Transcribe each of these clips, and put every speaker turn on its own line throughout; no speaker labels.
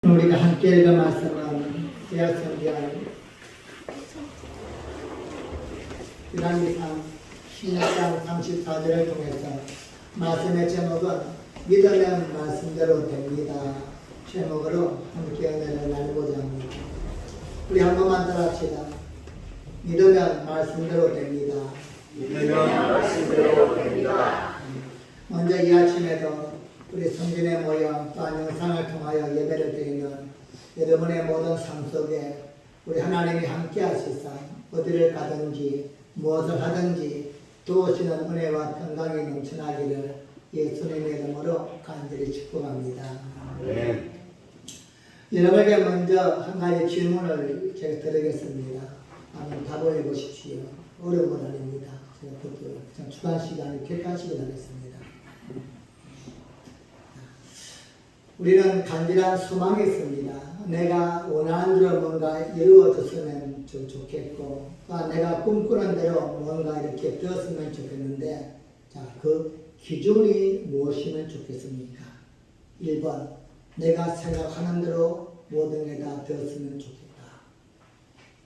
우리가 함께 읽은 말씀은 구약성경 열왕기상 16장 34절을 통해서 말씀의 제목은 믿으면 말씀대로 됩니다 제목으로 함께 은혜를 나누고자 합니다. 우리 한 번만 따라합시다. 믿으면 말씀대로 됩니다.
믿으면 말씀대로 됩니다.
먼저 이 아침에도 우리 성전에 모여 또한 영상을 통하여 예배를 드리는 여러분의 모든 삶 속에 우리 하나님이 함께 하시사 어디를 가든지 무엇을 하든지 도우시는 은혜와 평강이 넘쳐나기를 예수님의 이름으로 간절히 축복합니다.
네.
여러분에게 먼저 한 가지 질문을 제가 드리겠습니다. 한번 답을 해보십시오. 어려운 건 아닙니다. 제가 그냥 주간 시간에 객관식을 하겠습니다. 우리는 간절한 소망이 있습니다. 내가 원하는 대로 뭔가 이루어졌으면 좀 좋겠고, 또 내가 꿈꾸는 대로 뭔가 이렇게 되었으면 좋겠는데, 자, 그 기준이 무엇이면 좋겠습니까? 1번, 내가 생각하는 대로 모든 게 다 되었으면 좋겠다.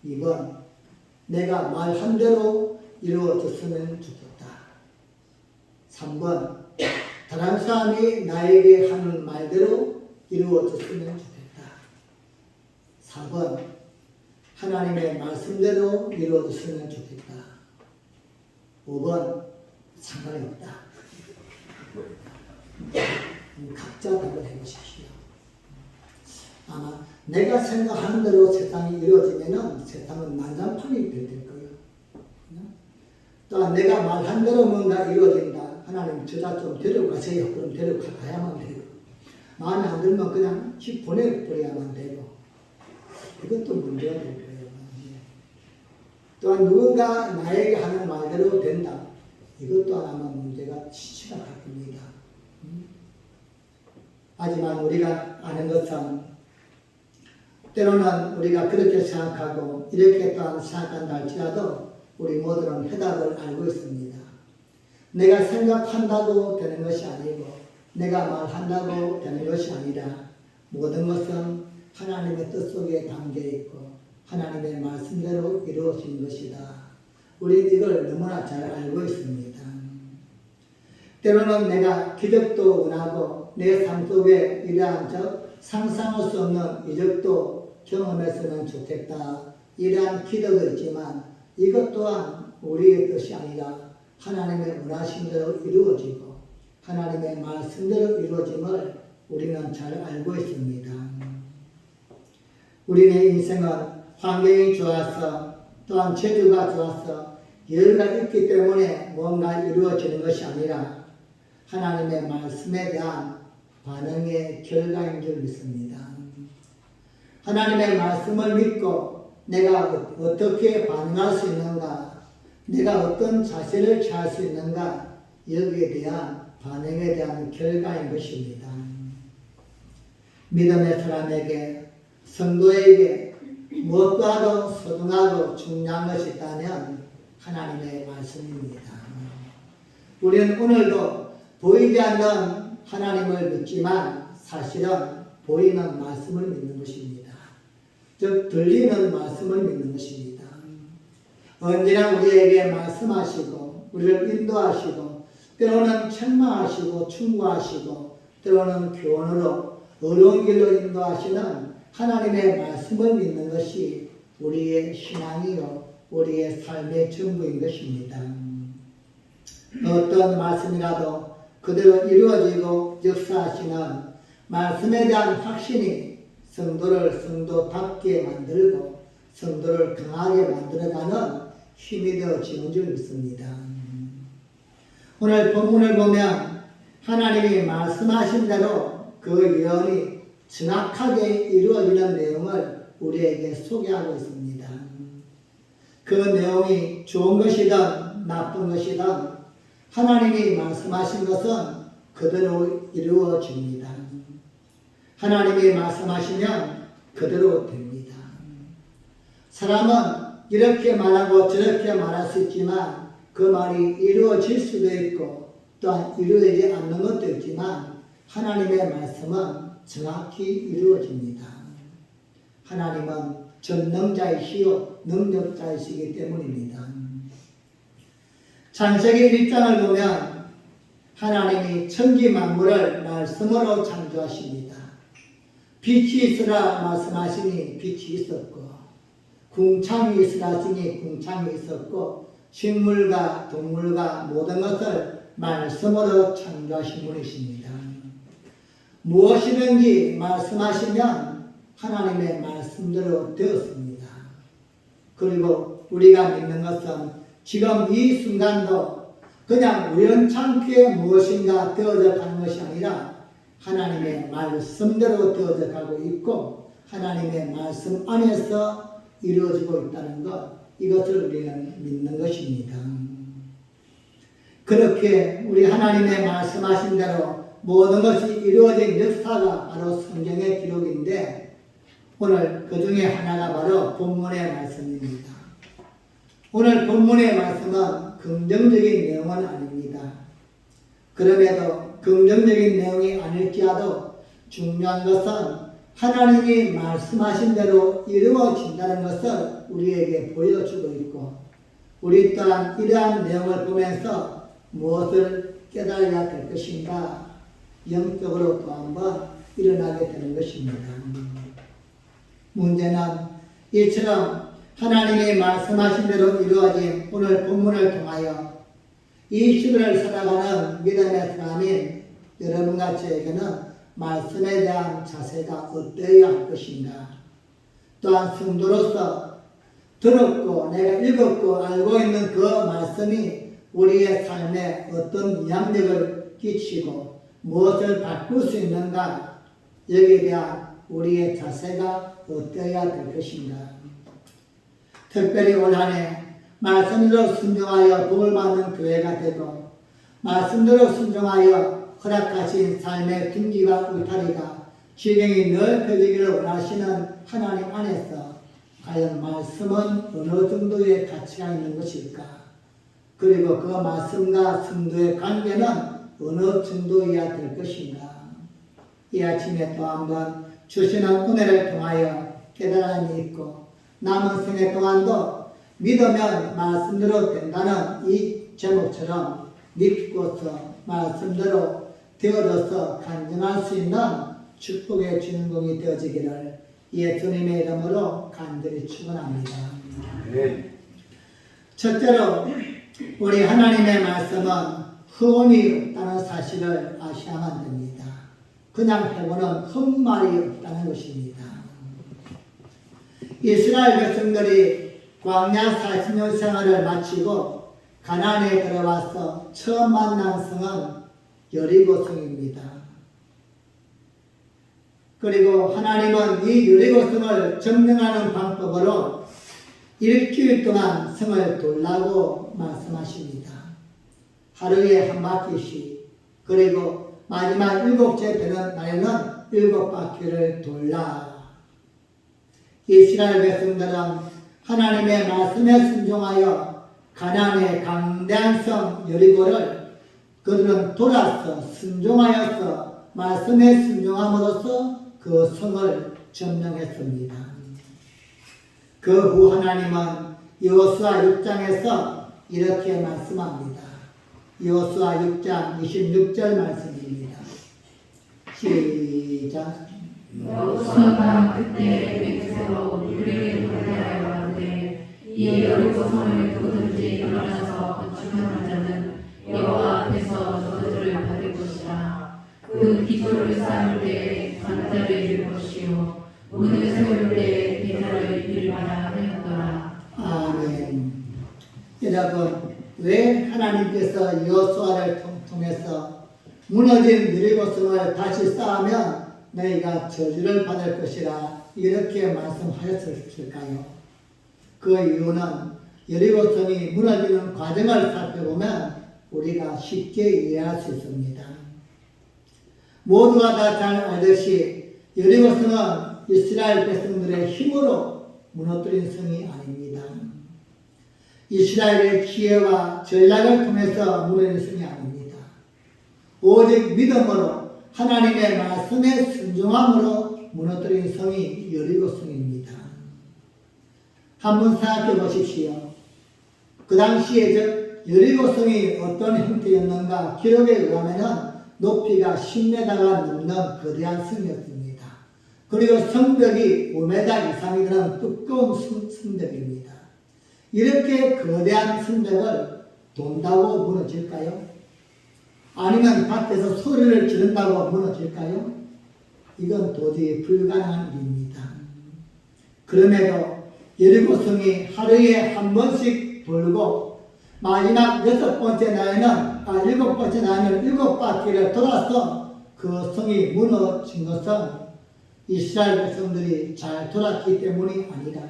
2번, 내가 말한 대로 이루어졌으면 좋겠다. 3번, 다른 사람이 나에게 하는 말대로 이루어졌으면 좋겠다. 4번, 하나님의 말씀대로 이루어졌으면 좋겠다. 5번, 상관이 없다. 각자 답을 해보십시오. 아마 내가 생각하는 대로 세상이 이루어지면 세상은 난장판이 될 거예요. 또한 내가 말한 대로 뭔가 이루어진다. 하나님 저자 좀 데려가세요. 그럼 데려가야만 되고 마음에 안 들면 그냥 집 보내버려야만 되고 이것도 문제가 될 거예요. 또한 누군가 나에게 하는 말대로 된다. 이것도 아마 문제가 심각할 겁니다. 하지만 우리가 아는 것은 때로는 우리가 그렇게 생각하고 이렇게 또한 생각한다 할지라도 우리 모두는 해답을 알고 있습니다. 내가 생각한다고 되는 것이 아니고 내가 말한다고 되는 것이 아니라 모든 것은 하나님의 뜻 속에 담겨있고 하나님의 말씀대로 이루어진 것이다. 우리 이걸 너무나 잘 알고 있습니다. 때로는 내가 기적도 원하고 내 삶 속에 이러한 상상할 수 없는 이적도 경험했으면 좋겠다. 이러한 기도가 있지만 이것 또한 우리의 뜻이 아니라 하나님의 원하신 대로 이루어지고 하나님의 말씀대로 이루어짐을 우리는 잘 알고 있습니다. 우리의 인생은 환경이 좋아서 또한 재주가 좋아서 여유가 있기 때문에 뭔가 이루어지는 것이 아니라 하나님의 말씀에 대한 반응의 결과인 줄 믿습니다. 하나님의 말씀을 믿고 내가 어떻게 반응할 수 있는가, 내가 어떤 자세를 취할 수 있는가, 여기에 대한 반응에 대한 결과인 것입니다. 믿음의 사람에게, 성도에게 무엇과도 소중하고 중요한 것이 있다면 하나님의 말씀입니다. 우리는 오늘도 보이지 않는 하나님을 믿지만 사실은 보이는 말씀을 믿는 것입니다. 즉 들리는 말씀을 믿는 것입니다. 언제나 우리에게 말씀하시고 우리를 인도하시고 때로는 책망하시고 충고하시고 때로는 교훈으로 어려운 길로 인도하시는 하나님의 말씀을 믿는 것이 우리의 신앙이요 우리의 삶의 전부인 것입니다. 어떤 말씀이라도 그대로 이루어지고 역사하시는 말씀에 대한 확신이 성도를 성도답게 만들고 성도를 강하게 만들어가는 힘이 되어지는 줄 믿습니다. 오늘 본문을 보면 하나님이 말씀하신 대로 그 예언이 정확하게 이루어지는 내용을 우리에게 소개하고 있습니다. 그 내용이 좋은 것이든 나쁜 것이든 하나님이 말씀하신 것은 그대로 이루어집니다. 하나님이 말씀하시면 그대로 됩니다. 사람은 이렇게 말하고 저렇게 말할 수 있지만 그 말이 이루어질 수도 있고 또한 이루어지지 않는 것도 있지만 하나님의 말씀은 정확히 이루어집니다. 하나님은 전능자이시요 능력자이시기 때문입니다. 창세기 1장을 보면 하나님이 천지 만물을 말씀으로 창조하십니다. 빛이 있으라 말씀하시니 빛이 있었고, 궁창이 있으라 하시니 궁창이 있었고, 식물과 동물과 모든 것을 말씀으로 창조하신 분이십니다. 무엇이든지 말씀하시면 하나님의 말씀대로 되었습니다. 그리고 우리가 믿는 것은 지금 이 순간도 그냥 우연찮게 무엇인가 되어져 가는 것이 아니라 하나님의 말씀대로 되어져 가고 있고 하나님의 말씀 안에서 이루어지고 있다는 것, 이것을 우리는 믿는 것입니다. 그렇게 우리 하나님의 말씀하신 대로 모든 것이 이루어진 역사가 바로 성경의 기록인데 오늘 그 중에 하나가 바로 본문의 말씀입니다. 오늘 본문의 말씀은 긍정적인 내용은 아닙니다. 그럼에도 긍정적인 내용이 아닐지라도 중요한 것은 하나님이 말씀하신 대로 이루어진다는 것을 우리에게 보여주고 있고 우리 또한 이러한 내용을 보면서 무엇을 깨달아야 될 것인가 영적으로 또 한번 일어나게 되는 것입니다. 문제는 이처럼 하나님이 말씀하신 대로 이루어진 오늘 본문을 통하여 이 시대를 살아가는 믿음의 사람인 여러분과 저에게는 말씀에 대한 자세가 어떠해야 할 것인가, 또한 성도로서 들었고 내가 읽었고 알고 있는 그 말씀이 우리의 삶에 어떤 영향력을 끼치고 무엇을 바꿀 수 있는가, 여기에 대한 우리의 자세가 어떠해야 될 것인가. 특별히 올 한 해 말씀대로 순종하여 복을 받는 교회가 되고 말씀대로 순종하여 허락하신 삶의 둥기와 울타리가 지경이 넓혀지기를 원하시는 하나님 안에서 과연 말씀은 어느 정도의 가치가 있는 것일까? 그리고 그 말씀과 성도의 관계는 어느 정도여야 될 것인가? 이 아침에 또 한번 주시는 은혜를 통하여 깨달음이 있고 남은 생애 동안도 믿으면 말씀대로 된다는 이 제목처럼 믿고서 말씀대로 되어져서 간증할 수 있는 축복의 주인공이 되어지기를 예수님의 이름으로 간절히 축원합니다.
네.
첫째로 우리 하나님의 말씀은 허언이 없다는 사실을 아셔야만 됩니다. 그냥 해보는 헛말이 없다는 것입니다. 이스라엘 백성들이 광야 40년 생활을 마치고 가나안에 들어와서 처음 만난 성은 여리고성입니다. 그리고 하나님은 이 여리고성을 점령하는 방법으로 일주일 동안 성을 돌라고 말씀하십니다. 하루에 한 바퀴씩, 그리고 마지막 7째 되는 날에는 7바퀴를 돌라. 이스라엘 백성들은 하나님의 말씀에 순종하여 가나안의 강대한 성 여리고를 그들은 돌아서 순종하여서 말씀에 순종함으로써 그 성을 점령했습니다. 그 후 하나님은 여호수아 6장에서 이렇게 말씀합니다. 여호수아 6장 26절 말씀입니다. 시작.
여호수아가 그때 백성으로 우리를 도대하여 가되 이 여리고성을 누구든지 일어나서 건축하는 자는 여호와 앞에서 저주를 받을 것이라. 그 기초를 쌓을 때 강자를 이룰 것이요 문을 세울 때 대자를 이루리라 하였더라.
아멘. 여러분, 왜 하나님께서 여호수아를 통해서 무너진 여리고성을 다시 쌓으면 너희가 저주를 받을 것이라 이렇게 말씀하셨을까요? 그 이유는 여리고성이 무너지는 과정을 살펴보면 우리가 쉽게 이해할 수 있습니다. 모두가 다 잘 알듯이 여리고성은 이스라엘 백성들의 힘으로 무너뜨린 성이 아닙니다. 이스라엘의 지혜와 전략을 통해서 무너진 성이 아닙니다. 오직 믿음으로 하나님의 말씀에 순종함으로 무너뜨린 성이 여리고 성입니다. 한번 생각해 보십시오. 그 당시에 여리고 성이 어떤 형태였는가? 기록에 의하면 높이가 10m가 넘는 거대한 성이었습니다. 그리고 성벽이 5m 이상이 되는 두꺼운 성벽입니다. 이렇게 거대한 성벽을 돈다고 무너질까요? 아니면 밖에서 소리를 지른다고 무너질까요? 이건 도저히 불가능한 일입니다. 그럼에도 여리고 성이 하루에 한 번씩 돌고 마지막 6번째 날에는 7번째 날에는 7바퀴를 돌아서 그 성이 무너진 것은 이스라엘 백성들이 잘 돌았기 때문이 아니라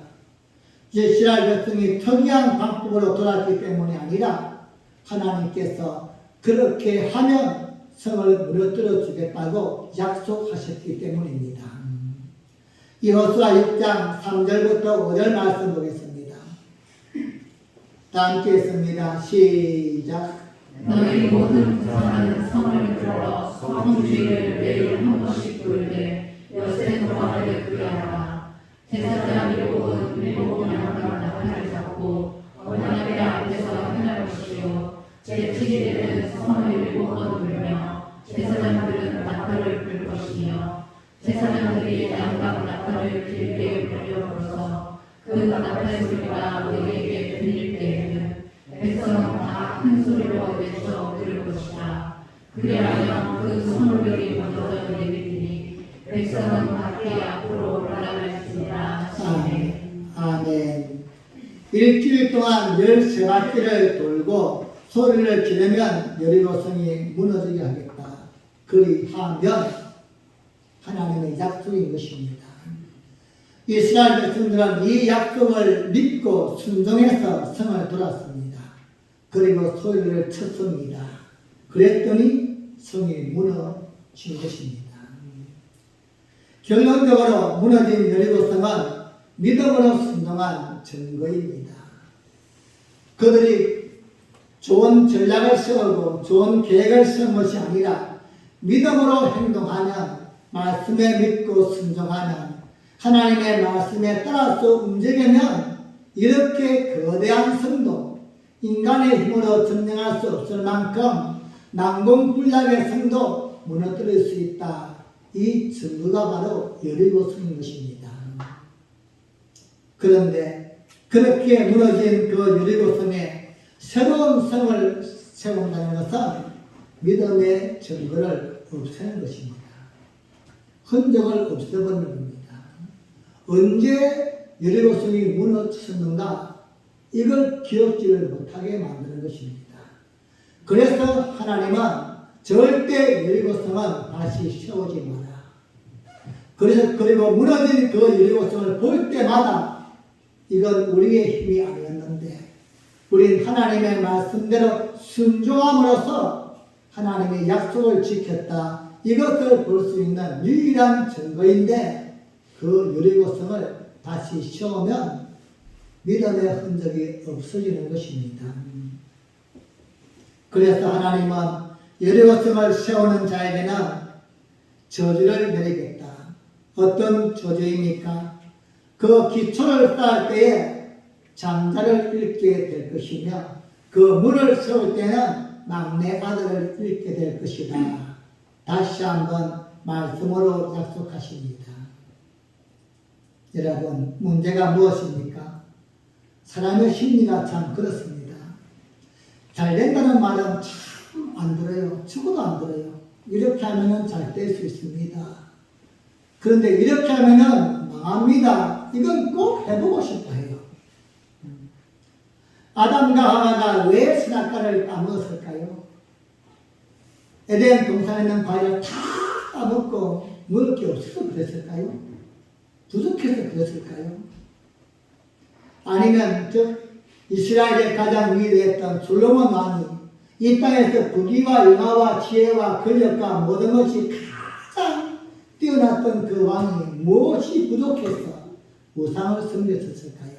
이스라엘 백성이 특이한 방법으로 돌았기 때문이 아니라 하나님께서 그렇게 하면 성을 무너뜨려 주겠다고 약속하셨기 때문입니다. 여호수아 6장 3절부터 5절 말씀 보겠습니다. 다 함께 했습니다. 시작.
너희 모든 사람은 성을 들어 성주의를 매일 한 번씩 돌되 여세 동안을 그리하라. 제사장 일곱 양과 나팔을 잡고 언약궤 앞에서 행할 것이요 제7일에는 성을 7번 돌며 제사장들은 나팔을 불 것이며 제사장들이 양각 나팔을 길게 불려 그 나팔 소리가 너희에게 들릴 때에는 백성은 다 큰 소리로 외쳐 부를 것이다. 그리하면 그 성벽이 무너져 내리리니 백성은 밖에 앞으로 올라갈지니라.
아멘. 일주일 동안 13바퀴를 돌고 소리를 지르면 여리고 성이 무너지게 하겠다. 그리하면 하나님의 약속인 것입니다. 이스라엘 백성들은 이 약속을 믿고 순종해서 성을 돌았습니다. 그리고 소리를 쳤습니다. 그랬더니 성이 무너진 것입니다. 결론적으로 무너진 여리고 성은 믿음으로 순종한 증거입니다. 그들이 좋은 전략을 세우고 좋은 계획을 세운 것이 아니라 믿음으로 행동하면 말씀에 믿고 순종하면 하나님의 말씀에 따라서 움직이면 이렇게 거대한 성도 인간의 힘으로 점령할 수 없을 만큼 난공불락의 성도 무너뜨릴 수 있다. 이 증거가 바로 여리고 성인 것입니다. 그런데 그렇게 무너진 그 여리고 성에 새로운 성을 세운다는 것은 믿음의 증거를 없애는 것입니다. 흔적을 없애버리는 겁니다. 언제 여리고 성이 무너졌는가? 이걸 기억지를 못하게 만드는 것입니다. 그래서 하나님은 절대 여리고 성은 다시 세우지 마라. 그리고 무너진 그 여리고 성을 볼 때마다 이건 우리의 힘이 아니었는데 우린 하나님의 말씀대로 순종함으로써 하나님의 약속을 지켰다. 이것을 볼 수 있는 유일한 증거인데 그 여리고 성을 다시 세우면 믿음의 흔적이 없어지는 것입니다. 그래서 하나님은 여리고 성을 세우는 자에게는 저주를 내리겠다. 어떤 저주입니까? 그 기초를 쌓을 때에 장자를 잃게 될 것이며 그 문을 세울 때는 막내 아들을 잃게 될 것이다. 다시 한번 말씀으로 약속하십니다. 여러분, 문제가 무엇입니까? 사람의 심리가 참 그렇습니다. 잘 된다는 말은 참 안 들어요. 죽어도 안 들어요. 이렇게 하면은 잘 될 수 있습니다. 그런데 이렇게 하면은 망합니다. 이건 꼭 해보고 싶어 해요. 아담과 하와가 왜 선악과를 따먹었을까요? 에덴 동산에 있는 과일을 다 따먹고 먹을 게 없어서 그랬을까요? 부족해서 그랬을까요? 아니면 이스라엘의 가장 위대했던 솔로몬 왕이 이 땅에서 부귀와 영화와 지혜와 권력과 모든 것이 가장 뛰어났던 그 왕이 무엇이 부족해서 우상을 섬겼었을까요?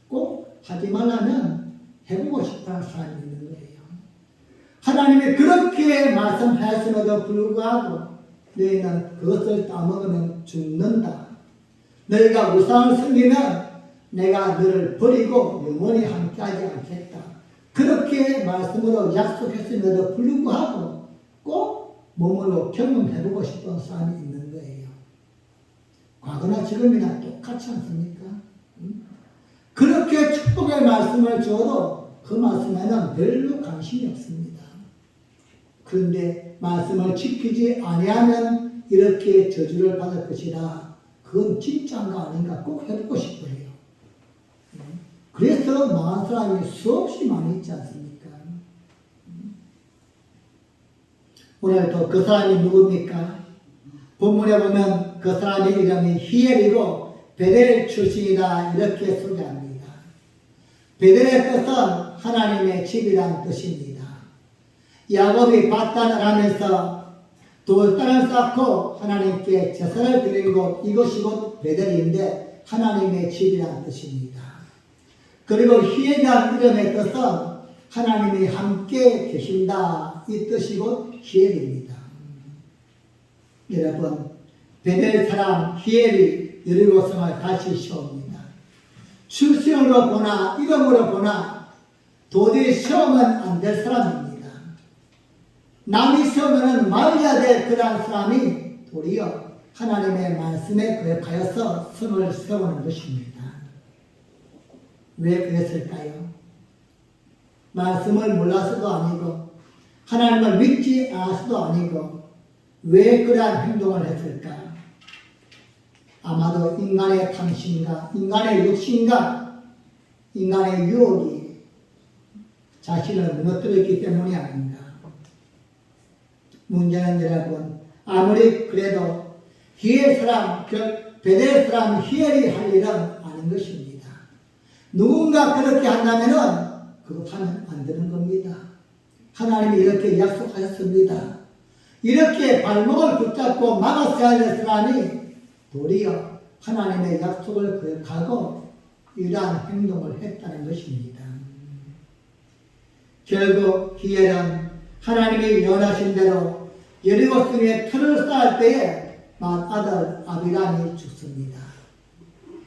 꼭 하지 말라면 해보고 싶다는 사람이 있는 거예요. 하나님이 그렇게 말씀하였음에도 불구하고 너희는 그것을 따먹으면 죽는다. 너희가 우상을 섬기면 내가 너를 버리고 영원히 함께하지 않겠다. 그렇게 말씀으로 약속했음에도 불구하고 꼭 몸으로 경험해보고 싶은 사람이 있는 거예요. 과거나 지금이나 똑같지 않습니까? 그렇게 축복의 말씀을 줘도 그 말씀에는 별로 관심이 없습니다. 그런데 말씀을 지키지 아니하면 이렇게 저주를 받을 것이라 그건 진짜인가 아닌가 꼭 해보고 싶어요. 그래서 망한 사람이 수없이 많이 있지 않습니까? 오늘도 그 사람이 누굽니까? 본문에 보면 그 사람의 이름이 히엘이고 베델 출신이다 이렇게 소개합니다. 베델의 뜻은 하나님의 집이란 뜻입니다. 야곱이 밭단을 하면서 돌단을 쌓고 하나님께 제사를 드린 곳 이것이 곧 베델인데 하나님의 집이란 뜻입니다. 그리고 히엘이라는 이름의 뜻은 하나님이 함께 계신다 이 뜻이 곧 히엘입니다. 여러분 베델 사람 히엘이 여리고성을 다시 세웁니다. 출신으로 보나 이름으로 보나 도저히 세우면 안 될 사람입니다. 남이 세우면 말려야 될 그러한 사람이 도리어 하나님의 말씀에 거역하여서 성을 세우는 것입니다. 왜 그랬을까요? 말씀을 몰라서도 아니고 하나님을 믿지 않아서도 아니고 왜 그러한 행동을 했을까? 아마도 인간의 탐심과 인간의 욕심과 인간의 유혹이 자신을 무너뜨렸기 때문이 아닌가. 문제는 여러분 아무리 그래도 히엘 사람, 베델 사람 히엘이 할 일은 아닌 것입니다. 누군가 그렇게 한다면은 그렇다면 안 되는 겁니다. 하나님이 이렇게 약속하셨습니다. 이렇게 발목을 붙잡고 막았어야 할 사람이 도리어 하나님의 약속을 거역하고 이러한 행동을 했다는 것입니다. 결국 히엘은 하나님이 예언하신 대로 여리고 성에 틀을 쌓을 때에 맏아들 아비람이 죽습니다.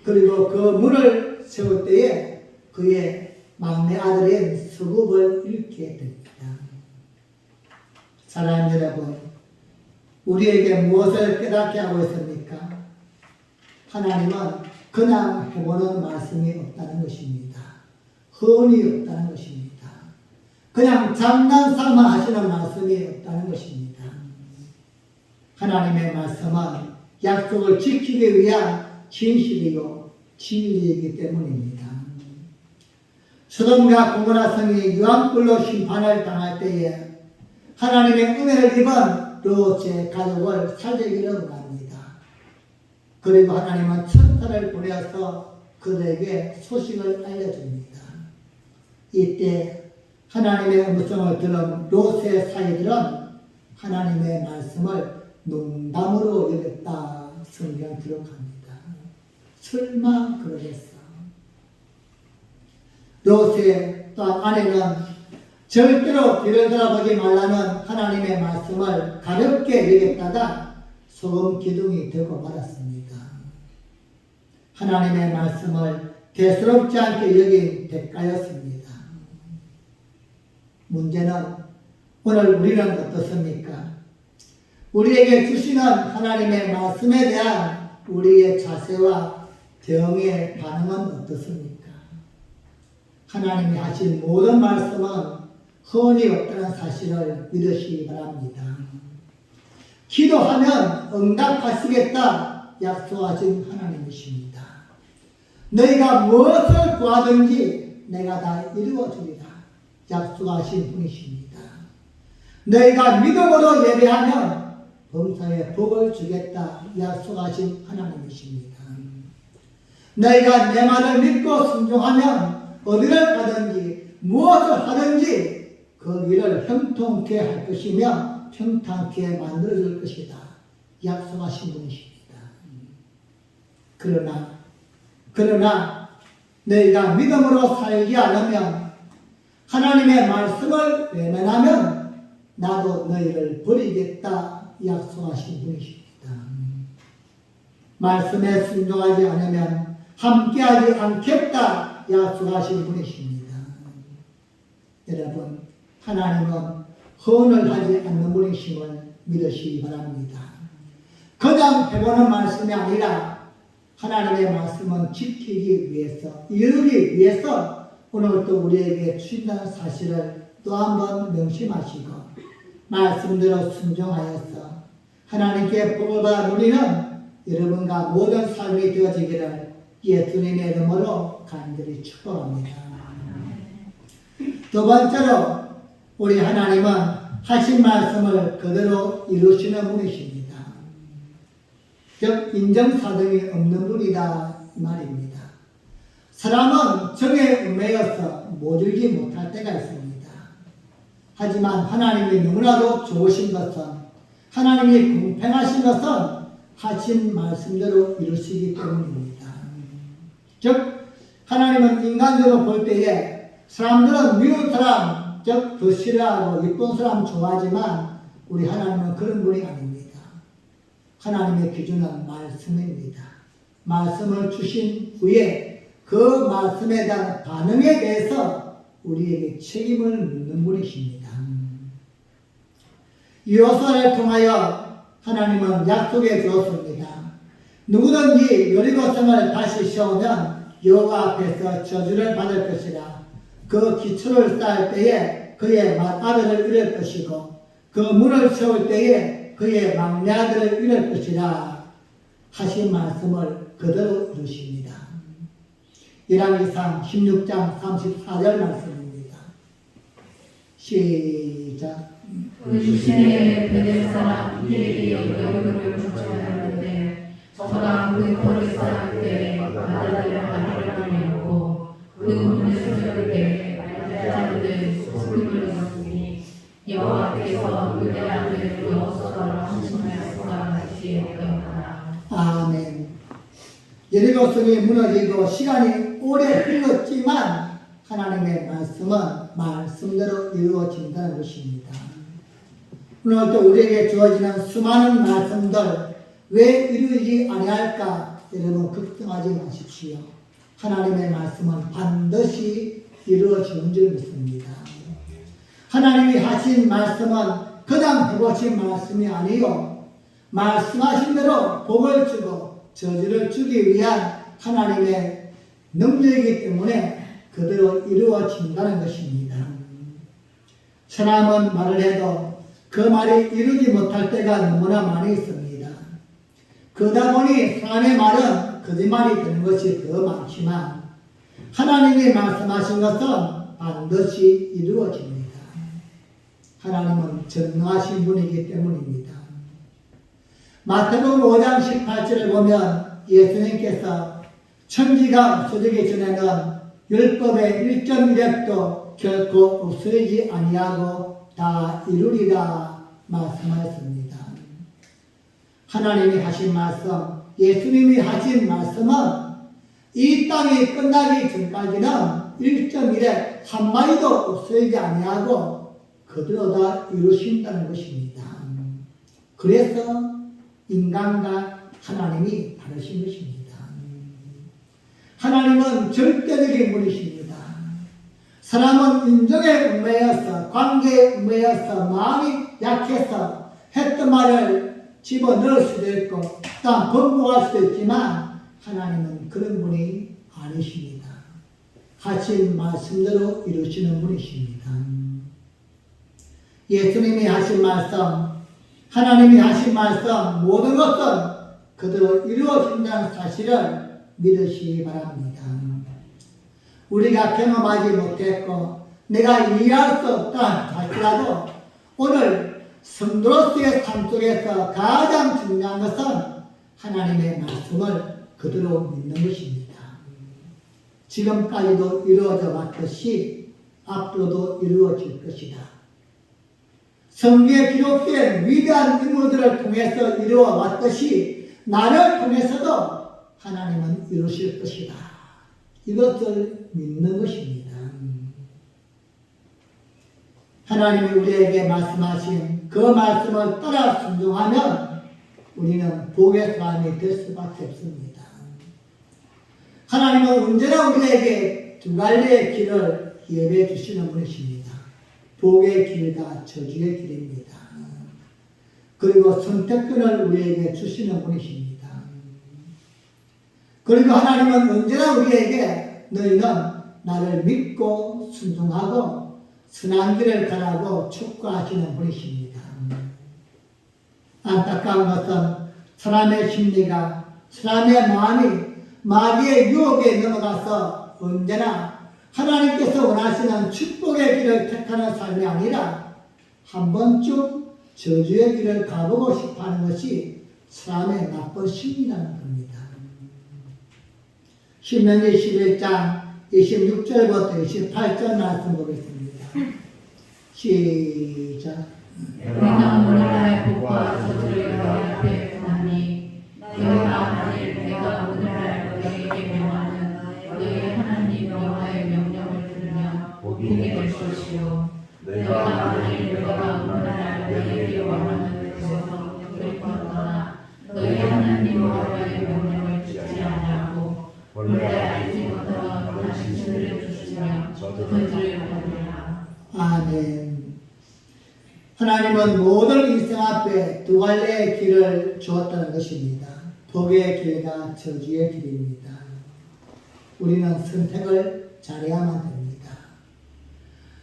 그리고 그 문을 세울 때에 그의 막내 아들인 서굽을 잃게 됩니다. 사랑하는 여러분, 우리에게 무엇을 깨닫게 하고 있습니까? 하나님은 그냥 해보는 말씀이 없다는 것입니다. 헌이 없다는 것입니다. 그냥 장난삼아 하시는 말씀이 없다는 것입니다. 하나님의 말씀은 약속을 지키기 위한 진실이고 진리이기 때문입니다. 소돔과 고모라 성이 유황불로 심판을 당할 때에 하나님의 은혜를 입은 롯의 가족을 살리기를 원합니다. 그리고 하나님은 천사를 보내어서 그들에게 소식을 알려줍니다. 이때 하나님의 음성을 들은 롯의 사이들은 하나님의 말씀을 농담으로 여겼다 성경 기록합니다. 설마 그러겠어. 롯의 또한 아내는 절대로 뒤를 돌아보지 말라는 하나님의 말씀을 가볍게 여겼다가 소금 기둥이 되고 말았습니다. 하나님의 말씀을 대수롭지 않게 여긴 대가였습니다. 문제는 오늘 우리는 어떻습니까? 우리에게 주시는 하나님의 말씀에 대한 우리의 자세와 대응의 반응은 어떻습니까? 하나님이 하신 모든 말씀은 헌이 없다는 사실을 믿으시기 바랍니다. 기도하면 응답하시겠다 약속하신 하나님이십니다. 너희가 무엇을 구하든지 내가 다 이루어주리라 약속하신 분이십니다. 너희가 믿음으로 예배하면 범사에 복을 주겠다 약속하신 하나님이십니다. 너희가 내 말을 믿고 순종하면 어디를 가든지 무엇을 하든지 그 일을 형통케 할 것이며 평탄케 만들어줄 것이다 약속하신 분이십니다. 그러나 너희가 믿음으로 살지 않으면 하나님의 말씀을 외면하면 나도 너희를 버리겠다 약속하신 분이십니다. 말씀에 순종하지 않으면 함께하지 않겠다 약속하신 분이십니다. 여러분, 하나님은 헌을 하지 않는 분이심을 믿으시기 바랍니다. 그냥 배우는 말씀이 아니라 하나님의 말씀은 지키기 위해서, 이루기 위해서 오늘 또 우리에게 주신다는 사실을 또 한번 명심하시고 말씀대로 순종하여서 하나님께 복을 받아 누리는 여러분과 모든 삶이 되어지기를 예수님의 이름으로 간절히 축복합니다. 두 번째로 우리 하나님은 하신 말씀을 그대로 이루시는 분이십니다. 즉 인정사정이 없는 분이다 이 말입니다. 사람은 정에 얽매여서 모질지 못할 때가 있습니다. 하지만 하나님이 너무나도 좋으신 것은, 하나님이 공평하신 것은 하신 말씀대로 이루시기 때문입니다. 즉 하나님은 인간적으로 볼 때에 사람들은 미운 사람, 즉 더 싫어하고 이쁜 사람 좋아하지만 우리 하나님은 그런 분이 아닙니다. 하나님의 기준은 말씀입니다. 말씀을 주신 후에 그 말씀에 대한 반응에 대해서 우리에게 책임을 묻는 분이십니다. 여호수아를 통하여 하나님은 약속해 주었습니다. 누구든지 여리고성을 다시 세우면 여호와 앞에서 저주를 받을 것이라. 그 기초를 쌓을 때에 그의 맏아들을 잃을 것이고 그 문을 세울 때에 그의 막내 아들을 잃을 것이라 하신 말씀을 그대로 이루십니다. 열왕기상 16장 34절 말씀입니다. 시작.
그 시내에 베델 사람 히엘이 여리고를 주저하였는데 저가 그 돌을 쌓을 때 바다를 가리려고 그 문을 세울 때 말자들을 소금을 넣었으니 여호와께서 그의 아들 여호수아로 하신 말씀과 같이 되었더라.
아멘. 여리고성이 무너지고 시간이 오래 흘렀지만 하나님의 말씀은 말씀대로 이루어진다는 것입니다. 오늘 또 우리에게 주어지는 수많은 말씀들 왜 이루어지지 아니할까? 여러분 걱정하지 마십시오. 하나님의 말씀은 반드시 이루어지는 줄 믿습니다. 하나님이 하신 말씀은 그냥 해보신 말씀이 아니요 말씀하신 대로 복을 주고 저주를 주기 위한 하나님의 능력이기 때문에 그대로 이루어진다는 것입니다. 사람은 말을 해도 그 말이 이루지 못할 때가 너무나 많이 있습니다. 그러다 보니 사람의 말은 거짓말이 되는 것이 더 많지만 하나님이 말씀하신 것은 반드시 이루어집니다. 하나님은 전능하신 분이기 때문입니다. 마태복음 5장 18절을 보면 예수님께서 천지가 없어지기 전에는 율법의 1.1획도 결코 없어지지 아니하고 다 이루리라 말씀하였습니다. 하나님이 하신 말씀, 예수님이 하신 말씀은 이 땅이 끝나기 전까지는 1.1획 한마디도 없어지지 아니하고 그대로 다 이루신다는 것입니다. 그래서 인간과 하나님이 다르신 것입니다. 하나님은 절대적인 분이십니다. 사람은 인정에 얽매여서 관계에 얽매여서 마음이 약해서 했던 말을 집어넣을 수도 있고 또 번복할 수도 있지만 하나님은 그런 분이 아니십니다. 하신 말씀대로 이루시는 분이십니다. 예수님이 하신 말씀, 하나님이 하신 말씀 모든 것은 그대로 이루어진다는 사실을 믿으시기 바랍니다. 우리가 경험하지 못했고 내가 이해할 수 없다 할지라도 오늘 성도로서의 삶 속에서 가장 중요한 것은 하나님의 말씀을 그대로 믿는 것입니다. 지금까지도 이루어져 왔듯이 앞으로도 이루어질 것이다. 성경에 기록된 위대한 인물들을 통해서 이루어 왔듯이 나를 통해서도 하나님은 이루실 것이다. 이것을 믿는 것입니다. 하나님이 우리에게 말씀하신 그 말씀을 따라 순종하면 우리는 복의 사람이 될 수밖에 없습니다. 하나님은 언제나 우리에게 두 갈래의 길을 예배해 주시는 분이십니다. 복의 길과 저주의 길입니다. 그리고 선택권을 우리에게 주시는 분이십니다. 그리고 하나님은 언제나 우리에게 너희는 나를 믿고 순종하고 선한 길을 가라고 축구하시는 분이십니다. 안타까운 것은 사람의 심리가, 사람의 마음이 마귀의 유혹에 넘어가서 언제나 하나님께서 원하시는 축복의 길을 택하는 삶이 아니라 한 번쯤 저주의 길을 가보고 싶어 하는 것이 사람의 나쁜 심리라는 겁니다. 신명기 11장 26절부터 28절 말씀 보겠습니다. 시작.
내가 오늘날 복과 저주를 너희 앞에 두나니 너희가 만일 내가 오늘날 너희에게 명하는 너희 하나님 여호와의 명령을 들으면 복이 될 것이요 내가 만일 너희가 오늘날 너희에게 명하는 명령을 떠나 너희 하나님 여호와의 명령을 듣지 아니하고 원래 알지 못하던 다른 신을 쫓으며 저주를 받으리라.
아멘. 하나님은 모든 인생 앞에 두 갈래의 길을 주었다는 것입니다. 복의 길과 저주의 길입니다. 우리는 선택을 잘해야만 됩니다.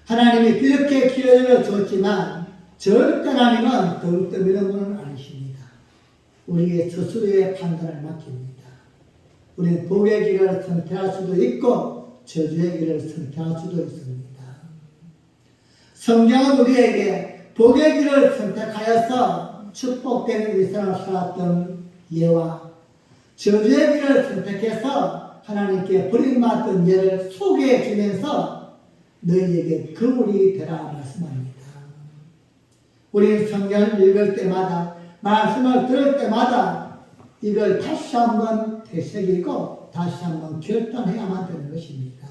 하나님이 그렇게 길을 주었지만 절대 하나님은 덩 떠미는 분은 아니십니다. 우리의 스스로의 판단을 맡깁니다. 우리는 복의 길을 선택할 수도 있고 저주의 길을 선택할 수도 있습니다. 성경은 우리에게 복의 길을 선택하여서 축복되는 일생을 살았던 예와 저주의 길을 선택해서 하나님께 버림받던 예를 소개해 주면서 너희에게 거울이 되라 말씀합니다. 우리는 성경을 읽을 때마다 말씀을 들을 때마다 이걸 다시 한번 되새기고 다시 한번 결단해야만 되는 것입니다.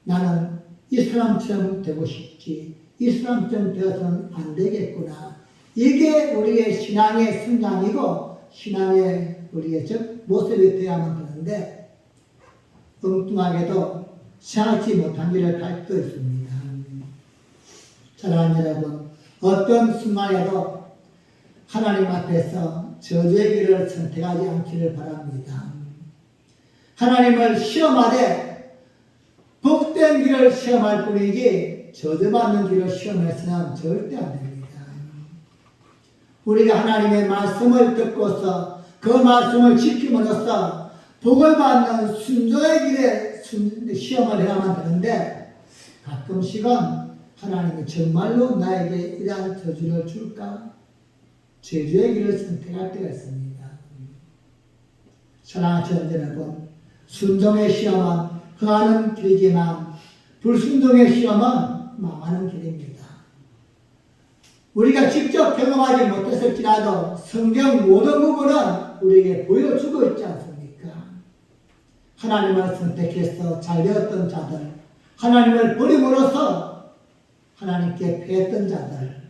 나는 이 사람처럼 되고 싶지 이 사람처럼 되어서는 안 되겠구나. 이게 우리의 신앙의 성장이고 신앙의 우리의 모습이 되어야만 되는데 엉뚱하게도 생각지 못한 길을 갈 수 있습니다. 사랑하는 여러분, 어떤 순간에도 하나님 앞에서 저주의 길을 선택하지 않기를 바랍니다. 하나님을 시험하되 복된 길을 시험할 뿐이지 저주받는 길을 시험해서는 절대 안 됩니다. 우리가 하나님의 말씀을 듣고서 그 말씀을 지킴으로써 복을 받는 순종의 길에 시험을 해야만 되는데 가끔씩은 하나님이 정말로 나에게 이러한 저주를 줄까? 저주의 길을 선택할 때가 있습니다. 사랑하는 여러분, 순종의 시험은 흥하는 길이지만 불순종의 시험은 망하는 길입니다. 우리가 직접 경험하지 못했을지라도 성경 모든 부분은 우리에게 보여주고 있지 않습니까? 하나님을 선택해서 잘되었던 자들, 하나님을 버림으로써 하나님께 패했던 자들,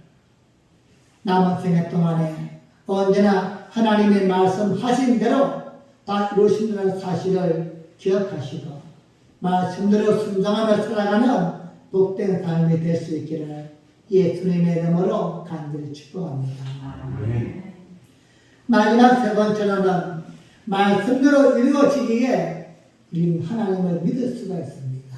남은 생애 동안에 언제나 하나님의 말씀하신 대로 다 이루신다는 사실을 기억하시고 말씀대로 순종하며 살아가는 복된 삶이 될 수 있기를 예수님의 이름으로 간절히 축복합니다. 마지막 세 번째로는 말씀대로 이루어지기에 우리는 하나님을 믿을 수가 있습니다.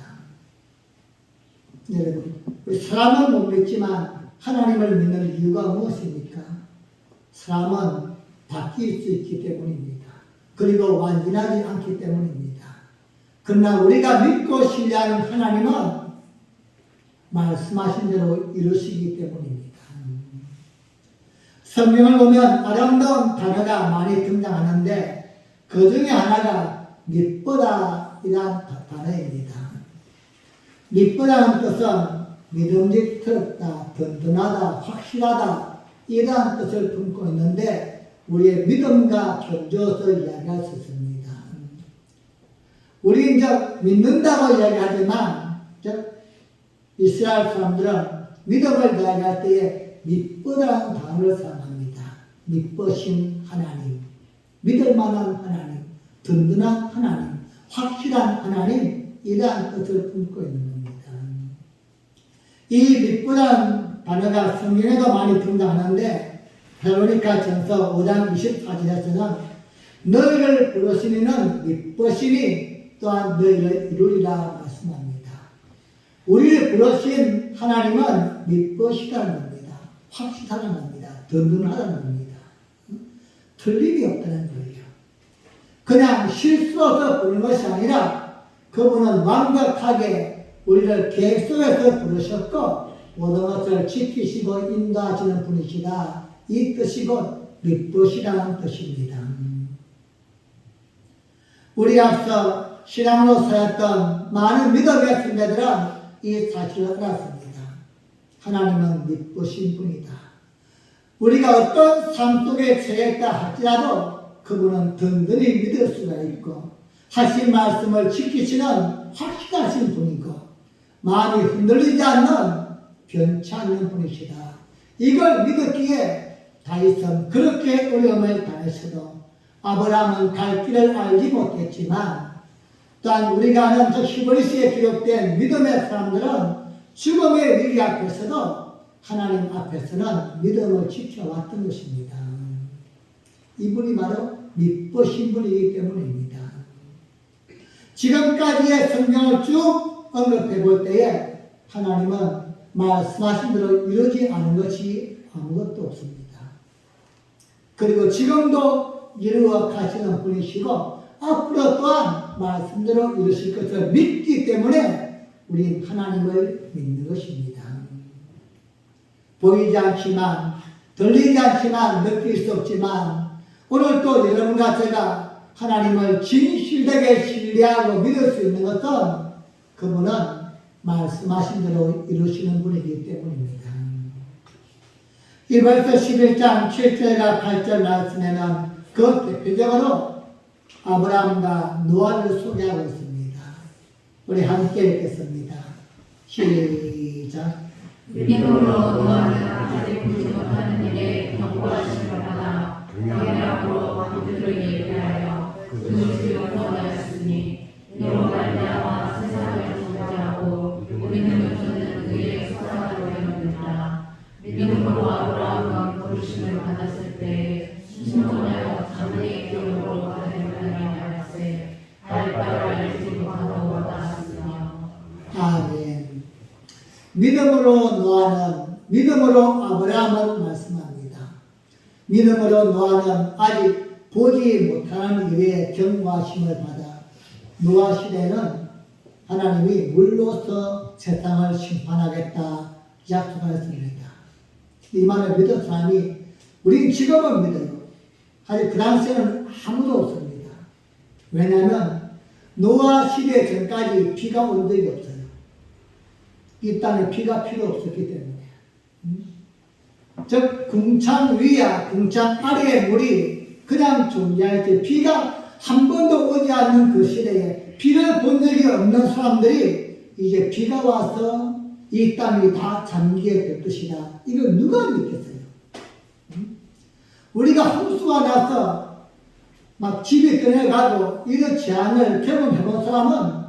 여러분, 사람은 못 믿지만 하나님을 믿는 이유가 무엇입니까? 사람은 바뀔 수 있기 때문입니다. 그리고 완전하지 않기 때문입니다. 그러나 우리가 믿고 신뢰하는 하나님은 말씀하신 대로 이루시기 때문입니다. 성경을 보면 아름다운 단어가 많이 등장하는데 그 중에 하나가 믿보다 이란 단어입니다. 믿보다는 뜻은 믿음직스럽다, 든든하다, 확실하다 이러한 뜻을 품고 있는데 우리의 믿음과 견주어서 이야기할 수 있습니다. 우리 이제 믿는다고 이야기하지만 이스라엘 사람들은 믿음을 이야기할 때에 믿보다는 단어를 사용합니다. 믿으신 하나님, 믿을 만한 하나님, 든든한 하나님, 확실한 하나님, 이러한 뜻을 품고 있는 겁니다. 이 믿보다는 단어가 성경에도 많이 등장하는데 데살로니가 전서 5장 24절에서는 너희를 부르시는 믿으시니 또한 너희를 이루리라 말씀합니다. 우리를 부르신 하나님은 믿으시다는 겁니다. 확실하다는 겁니다. 든든하다는 겁니다. 틀림이 없다는 거예요. 그냥 실수로서 부르는 것이 아니라 그분은 완벽하게 우리를 계획 속에서 부르셨고 모든 것을 지키시고 인도하시는 분이시다. 이 뜻이고 믿으시라는 뜻입니다. 우리 앞서 신앙으로 살았던 많은 믿음의 선배들은 이 사실을 알았습니다. 하나님은 믿으신 분이다. 우리가 어떤 삶 속에 처했다 할지라도 그분은 든든히 믿을 수가 있고 하신 말씀을 지키시는 확실하신 분이고 마음이 흔들리지 않는 변치 않는 분이시다. 이걸 믿었기에 다윗은 그렇게 어려움을 당했어도 아브라함은 갈 길을 알지 못했지만 또한 우리가 아는 저 히브리서에 기록된 믿음의 사람들은 죽음의 위기 앞에서도 하나님 앞에서는 믿음을 지켜왔던 것입니다. 이분이 바로 믿으신 분이기 때문입니다. 지금까지의 성경을 쭉 언급해 볼 때에 하나님은 말씀하신 대로 이루지 않은 것이 아무것도 없습니다. 그리고 지금도 이루어 가시는 분이시고 앞으로 또한 말씀대로 이루실 것을 믿기 때문에 우린 하나님을 믿는 것입니다. 보이지 않지만 들리지 않지만 느낄 수 없지만 오늘 또 여러분과 제가 하나님을 진실되게 신뢰하고 믿을 수 있는 것은 그분은 말씀하신 대로 이루시는 분이기 때문입니다. 이발서 11장 7절과 8절 말씀에는 그 대표적으로 아브라함과 노아를 소개하고 있습니다. 우리 함께 읽겠습니다. 시작.
믿음으로 노아는 아직 보지 못하는 일에 경고하심을 받아 경외함으로 그들을 예비하여 그 집을 떠나였으니 이로 말미암아 세상을 존재하고 믿음을 주는 그의 소사로 되었느니라. 믿음으로 아브라함은 부르심을 받았을 때 신분하여 장래의 기업으로 가되는 하였세 할 바를 알지 못하고 나았으며.
아멘. 믿음으로 노아는 믿음으로 아브라함은 말씀합니다. 믿음으로 노아는 아직 보지 못하는 일에 경고하심을 받아 노아 시대에는 하나님이 물로서 세상을 심판하겠다 약속하였습니다. 이 말을 믿은 사람이 우린 지금은 믿어요. 아직 그 당시에는 아무도 없습니다. 왜냐하면 노아 시대 전까지 비가 온 적이 없어요. 이 땅에 비가 필요 없었기 때문에. 즉 궁창 위야 궁창 아래의 물이 그냥 존재할 때 비가 한 번도 오지 않는 그 시대에 비를 본 적이 없는 사람들이 이제 비가 와서 이 땅이 다 잠기게 될 것이다. 이걸 누가 믿겠어요? 우리가 홍수가 나서 막 집이 떠내가고 이런 재앙을 경험해본 사람은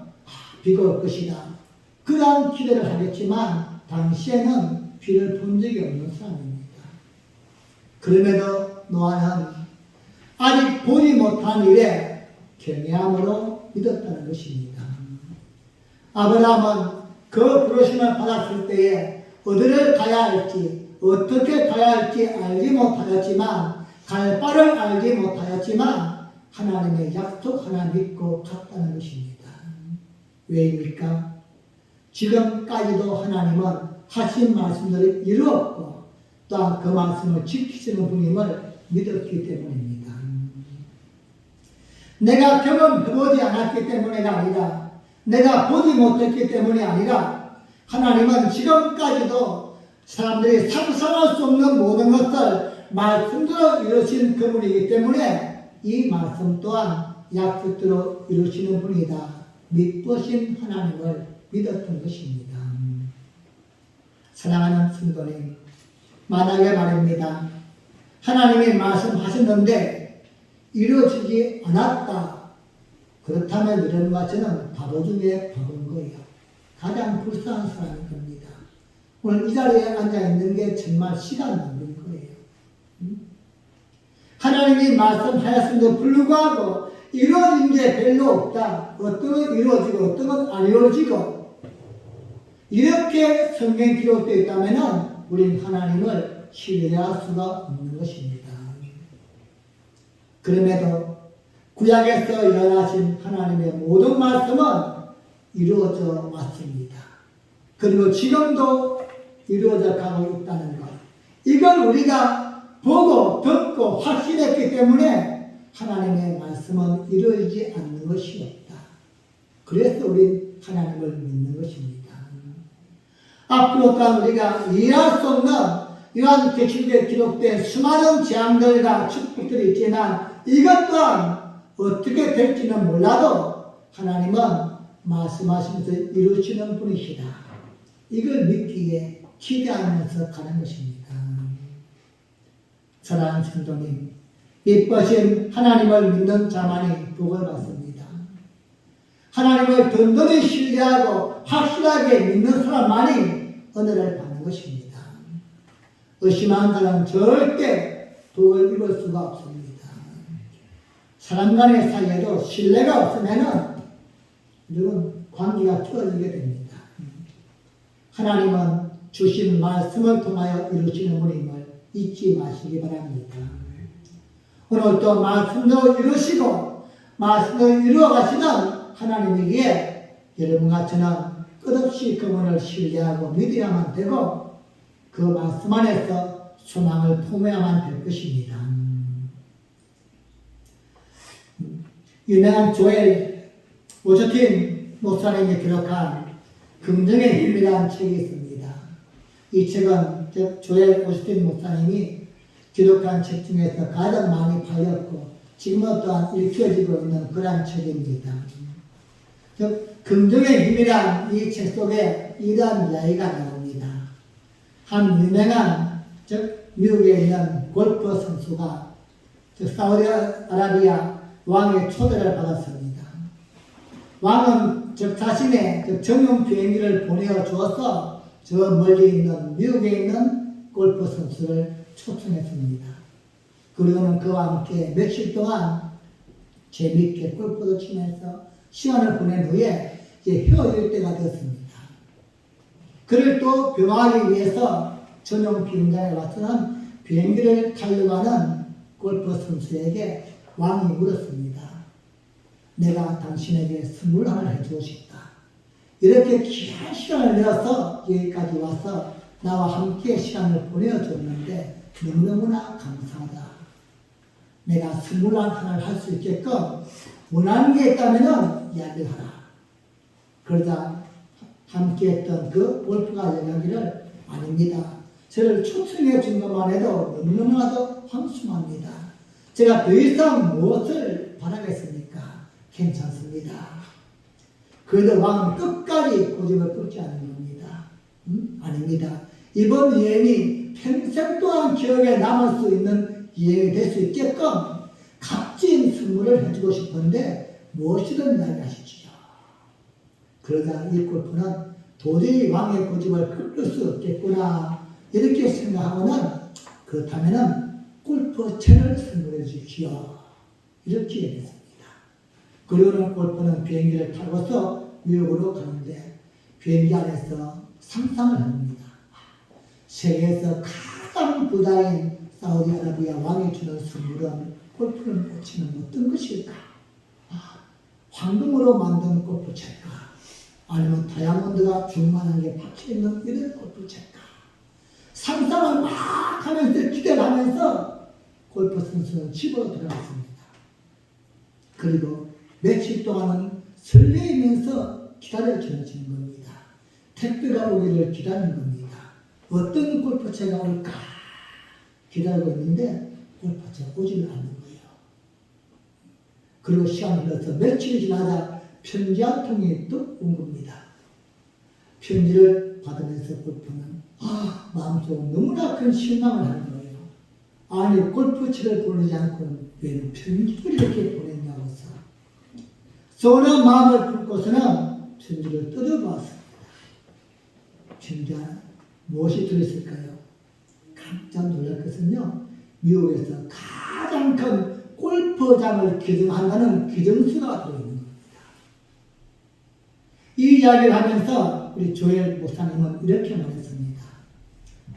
비가 올 것이다. 그러한 기대를 하겠지만 당시에는 비를 본 적이 없는 사람입니다. 그럼에도 노아는 아직 보지 못한 일에 경외함으로 믿었다는 것입니다. 아브라함은 그 부르심을 받았을 때에 어디를 가야 할지 어떻게 가야 할지 알지 못하였지만 갈 바를 알지 못하였지만 하나님의 약속 하나 믿고 갔다는 것입니다. 왜입니까? 지금까지도 하나님은 하신 말씀들을 이루었고 또한 그 말씀을 지키시는 분임을 믿었기 때문입니다. 내가 경험해보지 않았기 때문에가 아니라 내가 보지 못했기 때문이 아니라 하나님은 지금까지도 사람들이 상상할 수 없는 모든 것을 말씀대로 이루신 그분이기 때문에 이 말씀 또한 약속대로 이루시는 분이다. 믿으신 하나님을 믿었던 것입니다. 사랑하는 성도님, 만약에 말입니다. 하나님이 말씀하셨는데 이루어지지 않았다. 그렇다면 이런 것은 바보 중에 바보인 거예요. 가장 불쌍한 사람인 겁니다. 오늘 이 자리에 앉아있는 게 정말 시간 낭비인 거예요. 하나님이 말씀하였음에도 불구하고 이루어진 게 별로 없다. 어떤 건 이루어지고 어떤 건 안 이루어지고 이렇게 성경 기록되어 있다면 우리는 하나님을 신뢰할 수가 없는 것입니다. 그럼에도 구약에서 예언하신 하나님의 모든 말씀은 이루어져 왔습니다. 그리고 지금도 이루어져 가고 있다는 것. 이걸 우리가 보고 듣고 확신했기 때문에 하나님의 말씀은 이루어지지 않는 것이 없다. 그래서 우리 하나님을 믿는 것입니다. 앞으로 또한 우리가 이해할 수 없는 이러한 계시록에 기록된 수많은 재앙들과 축복들이 있지만 이것 또한 어떻게 될지는 몰라도 하나님은 말씀하시면서 이루시는 분이시다. 이걸 믿기에 기대하면서 가는 것입니다. 사랑하는 성도님, 이쁘신 하나님을 믿는 자만이 복을 받습니다. 하나님을 든든히 신뢰하고 확실하게 믿는 사람만이 은혜를 받는 것입니다. 의심하는 사람은 절대 복을 입을 수가 없습니다. 사람 간의 사이에도 신뢰가 없으면 이런 관계가 틀어지게 됩니다. 하나님은 주신 말씀을 통하여 이루시는 분임을 잊지 마시기 바랍니다. 오늘 또 말씀도 이루시고 말씀을 이루어 가시는 하나님에게 여러분과 저는 끝없이 그분을 신뢰하고 믿어야만 되고 그 말씀 안에서 소망을 품어야만 될 것입니다. 유명한 조엘 오스틴 목사님이 기록한 긍정의 힘이라는 책이 있습니다. 이 책은 조엘 오스틴 목사님이 기록한 책 중에서 가장 많이 팔렸고 지금은 또한 읽혀지고 있는 그런 책입니다. 즉 긍정의 힘이란 이 책 속에 이러한 이야기가 나옵니다. 한 유명한 즉 미국에 있는 골프 선수가 즉 사우디아라비아 왕의 초대를 받았습니다. 왕은 즉 자신의 전용 비행기를 보내어 주어서 저 멀리 있는 미국에 있는 골프 선수를 초청했습니다. 그리고는 그와 함께 며칠 동안 재미있게 골프도 치면서 시간을 보낸 후에 이제 헤어질 때가 되었습니다. 그를 또 병하기 위해서 전용 비행장에 와서는 비행기를 타려고 하는 골프 선수에게 왕이 물었습니다. 내가 당신에게 선물 하나 해주고 싶다. 이렇게 귀한 시간을 내어서 여기까지 와서 나와 함께 시간을 보내어줬는데 너무너무나 감사하다. 내가 선물 하나를 할 수 있게끔 원하는 게 있다면 이야기를 하라. 그러자 함께 했던 그 골프가 이야기를 아닙니다. 저를 초청해 준 것만 해도 너무너무나도 황송합니다. 제가 더 이상 무엇을 바라겠습니까? 괜찮습니다. 그래도 왕은 끝까지 고집을 끊지 않는 겁니다. 아닙니다. 이번 여행이 평생 동안 기억에 남을 수 있는 여행이 될 수 있게끔 값진 선물을 해주고 싶은데 무엇이든 이야기하십시오. 그러자 이 골프는 도저히 왕의 고집을 끊을 수 없겠구나 이렇게 생각하고는 그렇다면 골프채를 선물해 주십시오. 이렇게 얘기했습니다. 그리고는 골프는 비행기를 타고서 미국으로 가는데 비행기 안에서 상상을 합니다. 세계에서 가장 부자인 사우디아라비아 왕이 주는 선물은 골프를 못 치는 어떤 것일까? 황금으로 만든 골프채일까? 아니면 다이아몬드가 중만한 게 박혀있는 이런 골프채일까? 상상을 막 하면서 기대를 하면서 골프 선수는 집으로 들어갔습니다. 그리고 며칠 동안은 설레이면서 기다려지는 겁니다. 택배가 오기를 기다리는 겁니다. 어떤 골프채가 올까 기다리고 있는데 골프채가 오지를 않는 거예요. 그리고 시간이 흘러서 며칠이 지나자 편지 한 통이 또 온 겁니다. 편지를 받으면서 골프는 마음속으로 너무나 큰 실망을 하는 거예요. 아니 골프채를 보내지 않고는 왜 편지를 이렇게 보냈냐고서 서운한 마음을 품고서는 편지를 뜯어보았습니다. 편지 안에 무엇이 들어있을까요? 깜짝 놀랄 것은요, 미국에서 가장 큰 골프장을 기증한다는 기증서가 들어있는 겁니다. 이 이야기를 하면서 우리 조엘 목사님은 이렇게 말했습니다.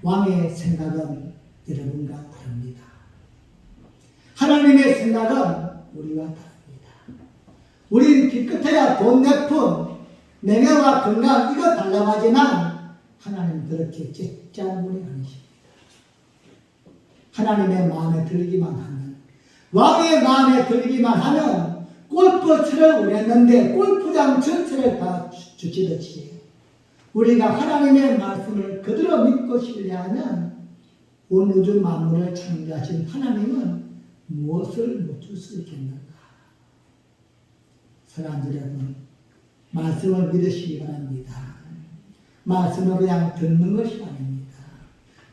왕의 생각은 여러분과 다릅니다. 하나님의 생각은 우리와 다릅니다. 우린 기껏해야 돈 내품, 명예와 건강 이거 달라고 하지만 하나님 그렇게 째짠 분이 아니십니다. 하나님의 마음에 들기만 하면, 왕의 마음에 들기만 하면 골프채를 원했는데 골프장 전체를 다 주시듯이 우리가 하나님의 말씀을 그대로 믿고 신뢰하면 온 우주 만물을 창조하신 하나님은 무엇을 못 줄 수 있겠는가? 사랑하는 여러분, 말씀을 믿으시기 바랍니다. 말씀은 그냥 듣는 것이 아닙니다.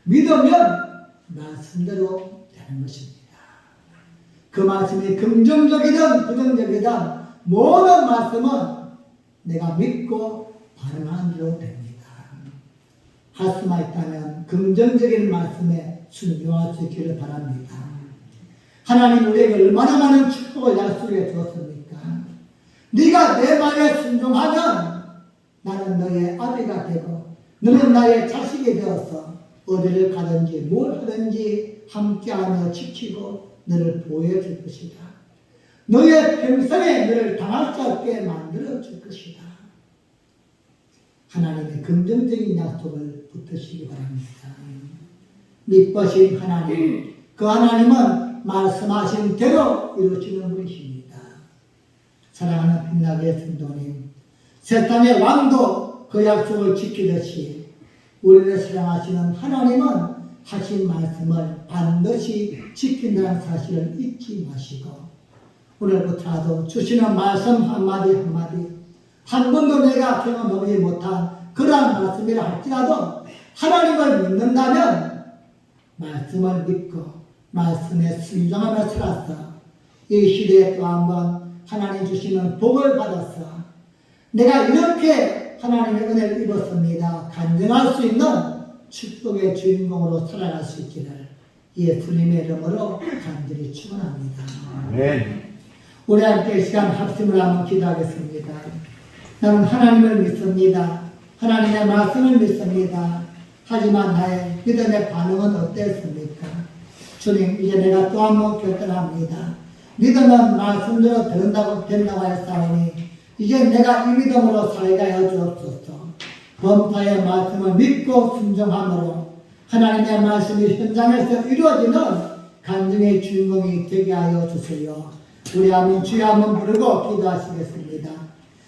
믿으면 말씀대로 되는 것입니다. 그 말씀이 긍정적이든 부정적이든 모든 말씀은 내가 믿고 반응하는 대로 됩니다. 할 수만 있다면 긍정적인 말씀에 순종할 수 있기를 바랍니다. 하나님 우리에게 얼마나 많은 축복을 약속해 주었습니까? 네가 내 말에 순종하면 나는 너의 아비가 되고 너는 나의 자식이 되어서 어디를 가든지 뭘 하든지 함께하며 지키고 너를 보호해 줄 것이다. 너의 평생에 너를 당할 수 없게 만들어 줄 것이다. 하나님의 긍정적인 약속을 붙드시기 바랍니다. 믿으신 하나님, 그 하나님은 말씀하신 대로 이루시는 분이십니다. 사랑하는 빛나게 성도님, 세상의 왕도 그 약속을 지키듯이 우리를 사랑하시는 하나님은 하신 말씀을 반드시 지킨다는 사실을 잊지 마시고 오늘부터라도 주시는 말씀 한마디 한마디 한 번도 내가 경험하지 못한 그러한 말씀이라 할지라도 하나님을 믿는다면 말씀을 믿고 말씀에 순종하며 살아서 이 시대에 또 한번 하나님 주시는 복을 받아서 내가 이렇게 하나님의 은혜를 입었습니다. 간증할 수 있는 축복의 주인공으로 살아갈 수 있기를 예수님의 이름으로 간절히 축원합니다. 우리 함께 시간 합심을 한번 기도하겠습니다. 나는 하나님을 믿습니다. 하나님의 말씀을 믿습니다. 하지만 나의 믿음의 반응은 어땠습니까? 주님, 이제 내가 또 한 번 결단합니다. 믿음은 말씀대로 된다고 했사오니 이제 내가 이 믿음으로 살게 하여 주옵소서. 범사의 말씀을 믿고 순종함으로 하나님의 말씀이 현장에서 이루어지는 간증의 주인공이 되게 하여 주세요. 우리 아멘 주여 한번 부르고 기도하시겠습니다.